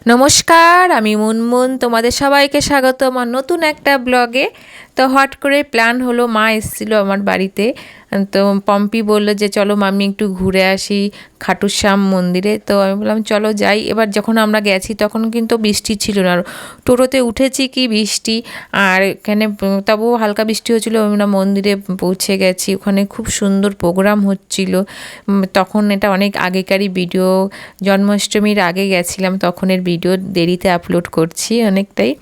নমস্কার, আমি মুনমুন। তোমাদের সবাইকে স্বাগত আমার নতুন একটা ব্লগে। তো হট করে প্ল্যান হলো, মা এসেছিলো আমার বাড়িতে। তো পম্পি বললো যে চলো মাম্মি একটু ঘুরে আসি খাটুশ্যাম মন্দিরে। তো আমি বললাম চলো যাই। এবার যখন আমরা গেছি তখন কিন্তু বৃষ্টি ছিল না, টোটোতে উঠেছি কি বৃষ্টি, আর এখানে তবুও হালকা বৃষ্টি হচ্ছিলো। আমরা মন্দিরে পৌঁছে গেছি, ওখানে খুব সুন্দর প্রোগ্রাম হচ্ছিল। তখন এটা অনেক আগেকারই ভিডিও, জন্মাষ্টমীর আগে গেছিলাম, তখনের ভিডিও দেরিতে আপলোড করছি, অনেকটাই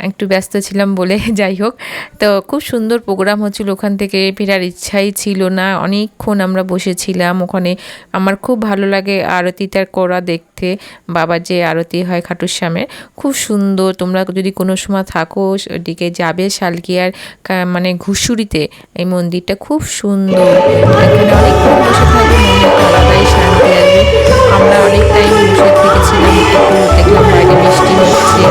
একটু ব্যস্ত ছিলাম বলে যাই হোক। তো খুব সুন্দর প্রোগ্রাম হচ্ছিল, ওখান থেকে ফেরার ইচ্ছাই ছিল না, অনেকক্ষণ আমরা বসেছিলাম ওখানে। আমার খুব ভালো লাগে আরতিটা করা দেখতে, বাবার যে আরতি হয় খাটুশ্যামের, খুব সুন্দর। তোমরা যদি কোনো সময় থাকো ওদিকে যাবে, শালকিয়ার মানে ঘুষুরিতে এই মন্দিরটা খুব সুন্দর। এখানে অনেকক্ষণ বসে থাকবে, মন্দিরটা আলাদাই শান্তি আসবে। আমরা অনেক টাইম বসে থেকেছিলাম, একটু দেখলাম বাইরে বৃষ্টি হচ্ছে,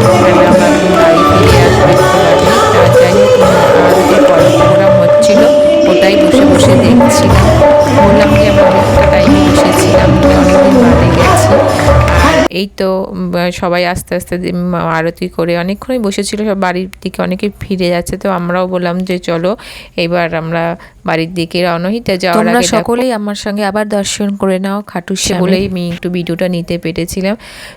তো এখানে আমরা বাড়ি ফিরে আসবো একটু বাদে। আর যাই হোক, আরতি পরের প্রোগ্রাম হচ্ছিল, ওটাই বসে বসে দেখছিলাম। বললাম যে আমরা অনেকটা টাইমে বসেছিলাম, অনেকদিন বাদে গেছি। আর এই তো সবাই আস্তে আস্তে আরতি করে অনেকক্ষণই বসেছিল, সব বাড়ির দিকে অনেকে ফিরে যাচ্ছে। তো আমরাও বললাম যে চলো এবার আমরা বাড়ির দিকে রওনা হই। তা যাওয়ার আগে সকলেই আমার সঙ্গে আবার দর্শন করে নাও খাটুশ্যাম বলেই আমি একটু ভিডিওটা নিতে পেরেছিলাম।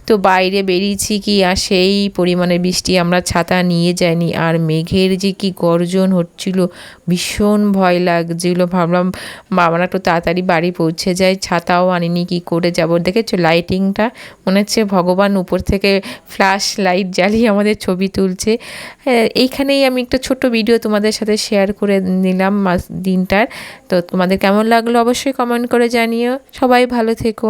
তো বাইরে বেরিয়েছি কি, আর সেই পরিমাণে বৃষ্টি, আমরা ছাতা নিয়ে যাইনি। আর মেঘের যে কি গর্জন হচ্ছিল, ভীষণ ভয় লাগছিল। ভাবলাম বাবা একটু তাড়াতাড়ি বাড়ি পৌঁছে যায়, ছাতাও আনিনি, কি করে যাবো। দেখেছো লাইটিংটা, মনে হচ্ছে ভগবান উপর থেকে ফ্ল্যাশ লাইট জ্বালিয়ে আমাদের ছবি তুলছে। এইখানেই আমি একটা ছোট্ট ভিডিও তোমাদের সাথে শেয়ার করে নিলাম দিনটার। তো তোমাদের কেমন লাগলো অবশ্যই কমেন্ট করে জানিও। সবাই ভালো থেকো।